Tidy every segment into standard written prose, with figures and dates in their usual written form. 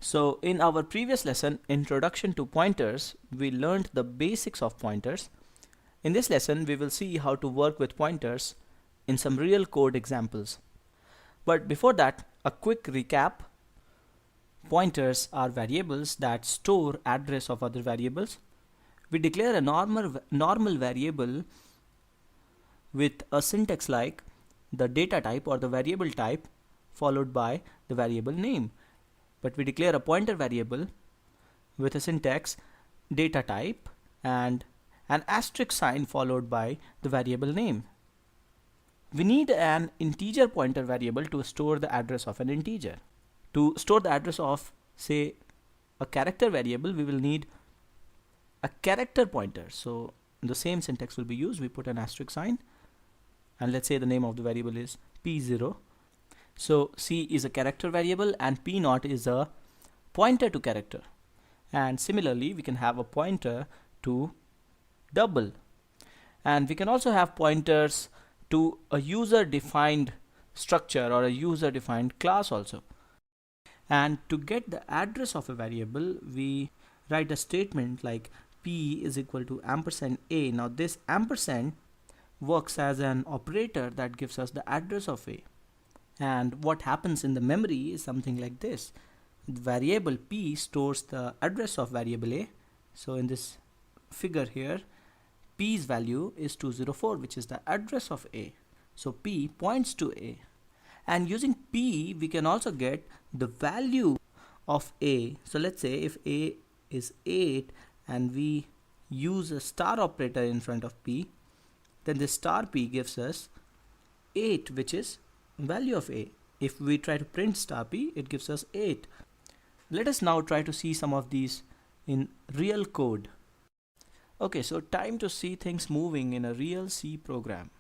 So in our previous lesson, Introduction to Pointers, we learned the basics of pointers. In this lesson, we will see how to work with pointers in some real code examples. But before that, a quick recap. Pointers are variables that store address of other variables. We declare a normal variable with a syntax like the data type or the variable type followed by the variable name. But we declare a pointer variable with a syntax data type and an asterisk sign followed by the variable name. We need an integer pointer variable to store the address of an integer. To store the address of, say, a character variable, we will need a character pointer. So the same syntax will be used. We put an asterisk sign and let's say the name of the variable is p0. So C is a character variable and p0 is a pointer to character. And similarly, we can have a pointer to double. And we can also have pointers to a user-defined structure or a user-defined class also. And to get the address of a variable, we write a statement like p is equal to ampersand a. Now this ampersand works as an operator that gives us the address of a. And what happens in the memory is something like this. The variable p stores the address of variable a. So in this figure here, p's value is 204, which is the address of a. So p points to a. And using p, we can also get the value of a. So let's say if a is 8 and we use a star operator in front of p, then this star p gives us 8, which is value of a. If we try to print star p, it gives us 8. Let us now try to see some of these in real code. Okay, so time to see things moving in a real C program.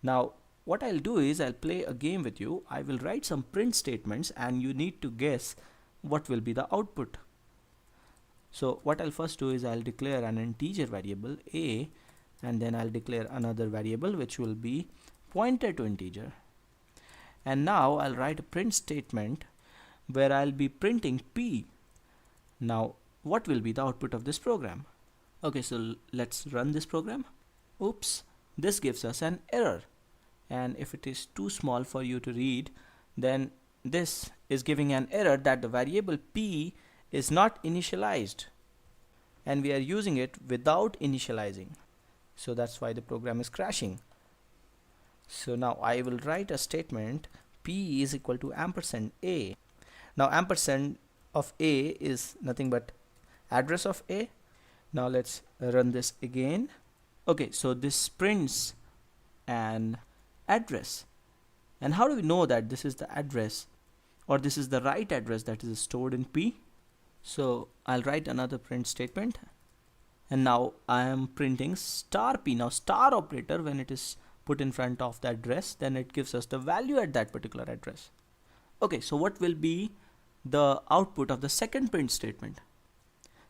Now what I'll do is I'll play a game with you. I will write some print statements and you need to guess what will be the output. So what I'll first do is I'll declare an integer variable a, and then I'll declare another variable which will be pointer to integer. And now I'll write a print statement where I'll be printing p. Now what will be the output of this program? Okay, so let's run this program. Oops, this gives us an error. And if it is too small for you to read, then this is giving an error that the variable p is not initialized. And we are using it without initializing. So that's why the program is crashing. So now I will write a statement p is equal to ampersand a. Now ampersand of a is nothing but address of a. Now let's run this again. Okay, so this prints an address. And how do we know that this is the address or this is the right address that is stored in p? So I'll write another print statement. And now I am printing star p. Now star operator, when it is put in front of the address, then it gives us the value at that particular address. Okay, so what will be the output of the second print statement?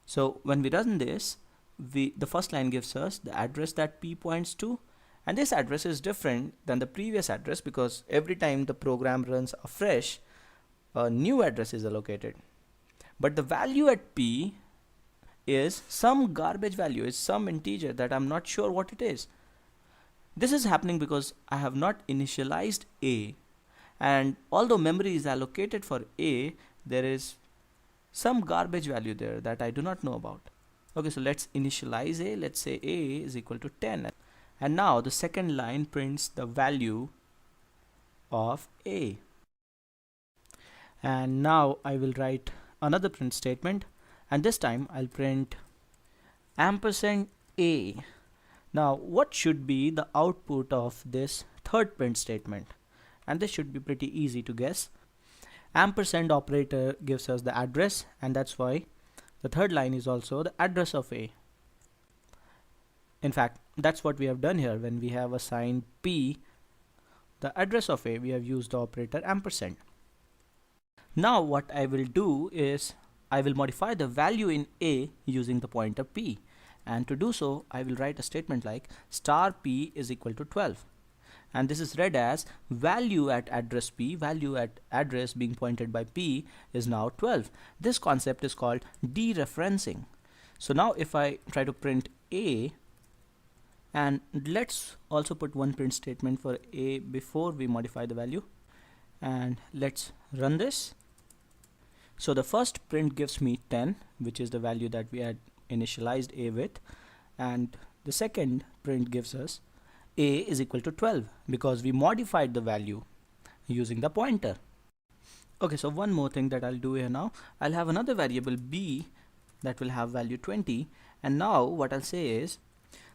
So when we run this, the first line gives us the address that p points to, and this address is different than the previous address because every time the program runs afresh, a new address is allocated. But the value at p is some garbage value, is some integer that I'm not sure what it is. This is happening because I have not initialized a, and although memory is allocated for a, there is some garbage value there that I do not know about. Okay, so let's initialize a. Let's say a is equal to 10, and now the second line prints the value of a. And now I will write another print statement, and this time I'll print ampersand a. Now what should be the output of this third print statement? And this should be pretty easy to guess. Ampersand operator gives us the address, and that's why the third line is also the address of a. In fact, that's what we have done here. When we have assigned p the address of a, we have used the operator ampersand. Now what I will do is I will modify the value in a using the pointer p. And to do so, I will write a statement like star p is equal to 12. and this is read as value at address P, value at address being pointed by P is now 12. This concept is called dereferencing. So now if I try to print A, and let's also put one print statement for A before we modify the value, and let's run this. So the first print gives me 10, which is the value that we had initialized A with, and the second print gives us A is equal to 12 because we modified the value using the pointer. Okay, so one more thing that I'll do here now, I'll have another variable B that will have value 20, and now what I'll say is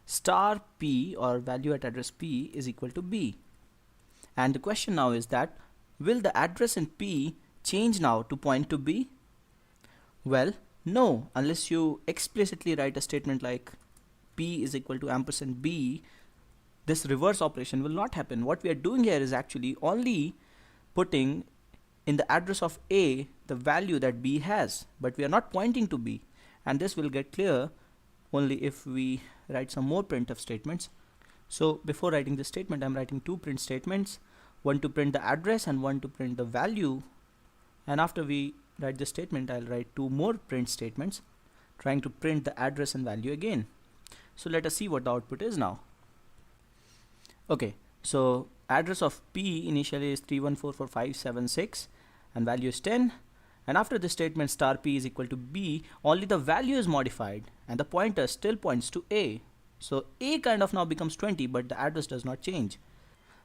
star P, or value at address P, is equal to B. And the question now is that will the address in P change now to point to B? Well, no, unless you explicitly write a statement like P is equal to ampersand B, this reverse operation will not happen. What we are doing here is actually only putting in the address of A the value that B has, but we are not pointing to B, and this will get clear only if we write some more printf statements. So before writing this statement, I'm writing two print statements, one to print the address and one to print the value, and after we write this statement, I'll write two more print statements trying to print the address and value again. So let us see what the output is now. Okay, so address of P initially is 3144576 and value is 10, and after this statement star P is equal to B, only the value is modified and the pointer still points to A. So A kind of now becomes 20, but the address does not change.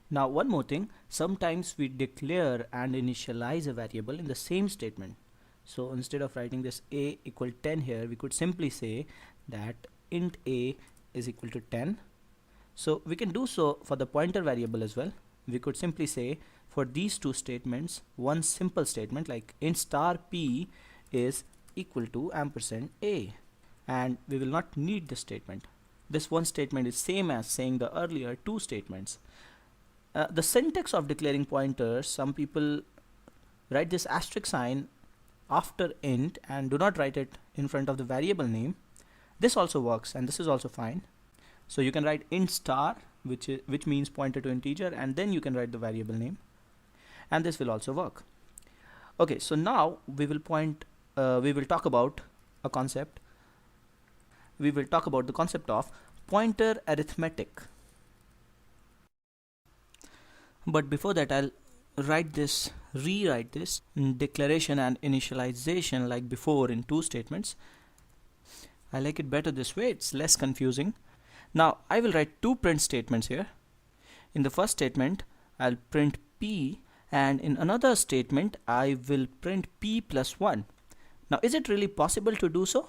Now one more thing, sometimes we declare and initialize a variable in the same statement. So instead of writing this A equal 10 here, we could simply say that int A is equal to 10. So we can do so for the pointer variable as well. We could simply say for these two statements, one simple statement like int star P is equal to ampersand A, and we will not need this statement. This one statement is same as saying the earlier two statements. The syntax of declaring pointers, some people write this asterisk sign after int and do not write it in front of the variable name. This also works, and this is also fine. So you can write int star, which means pointer to integer, and then you can write the variable name, and this will also work. Okay, so now we will talk about a concept. We will talk about the concept of pointer arithmetic. But before that, I'll rewrite this declaration and initialization like before in two statements. I like it better this way, it's less confusing. Now I will write two print statements here. In the first statement, I'll print P, and in another statement, I will print P plus 1. Now is it really possible to do so?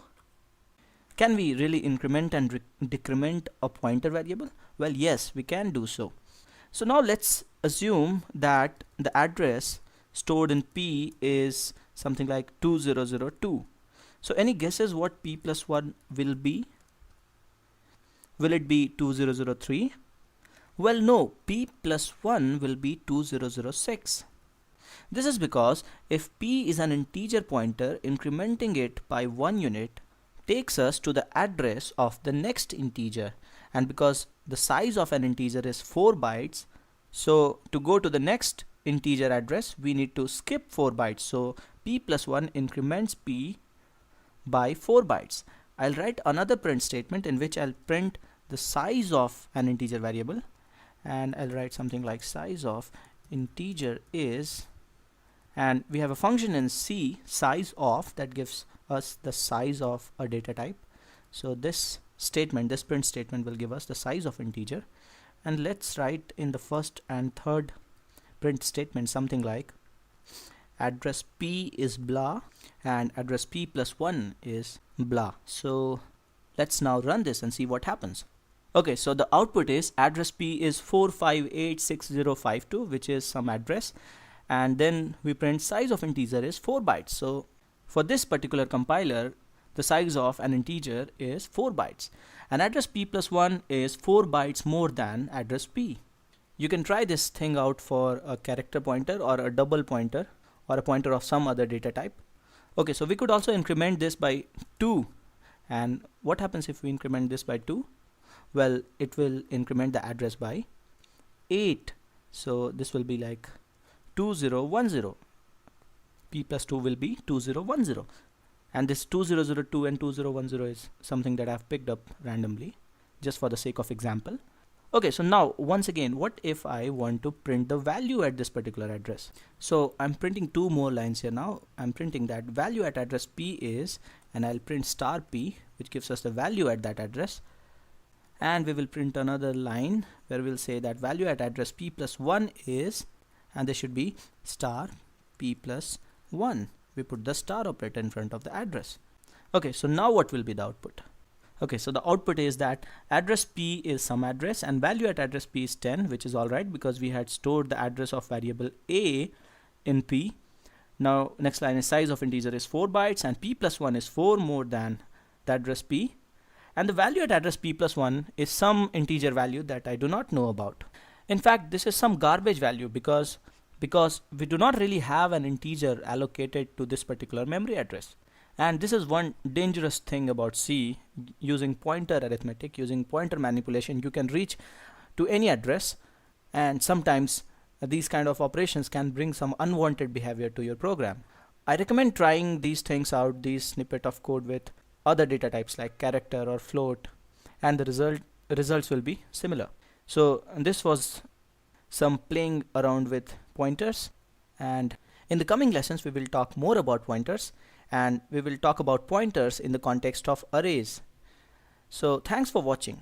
Can we really increment and decrement a pointer variable? Well, yes, we can do so. So now let's assume that the address stored in P is something like 2002. So any guesses what P plus 1 will be? Will it be 2003? Well, no, P plus 1 will be 2006. This is because if P is an integer pointer, incrementing it by 1 unit takes us to the address of the next integer, and because the size of an integer is 4 bytes, so to go to the next integer address we need to skip 4 bytes. So P plus 1 increments P by 4 bytes. I'll write another print statement in which I'll print the size of an integer variable, and I'll write something like size of integer is, and we have a function in C, size of, that gives us the size of a data type. So this print statement will give us the size of integer, and let's write in the first and third print statement something like address P is blah and address P plus 1 is blah. So let's now run this and see what happens. Okay, so the output is address P is 4586052, which is some address, and then we print size of integer is 4 bytes. So for this particular compiler, the size of an integer is 4 bytes, and address P plus 1 is 4 bytes more than address P. You can try this thing out for a character pointer or a double pointer or a pointer of some other data type. Okay, so we could also increment this by 2, and what happens if we increment this by 2? Well, it will increment the address by 8 So this will be like 2010. P plus 2 will be 2010. And this 2002 and 2010 is something that I've picked up randomly just for the sake of example. Okay, so now once again, what if I want to print the value at this particular address? So I'm printing two more lines here now. I'm printing that value at address P is, and I'll print star P, which gives us the value at that address. And we will print another line where we'll say that value at address P plus 1 is, and there should be star P plus 1. We put the star operator in front of the address. Okay, so now what will be the output? Okay, so the output is that address P is some address and value at address P is 10, which is alright because we had stored the address of variable A in P. Now next line is size of integer is 4 bytes and P plus 1 is 4 more than the address P. And the value at address P plus 1 is some integer value that I do not know about. In fact, this is some garbage value because we do not really have an integer allocated to this particular memory address. And this is one dangerous thing about C. Using pointer arithmetic, using pointer manipulation, you can reach to any address, and sometimes these kind of operations can bring some unwanted behavior to your program. I recommend trying these things out, these snippet of code with other data types like character or float, and the results will be similar. So this was some playing around with pointers, and in the coming lessons we will talk more about pointers, and we will talk about pointers in the context of arrays. So thanks for watching.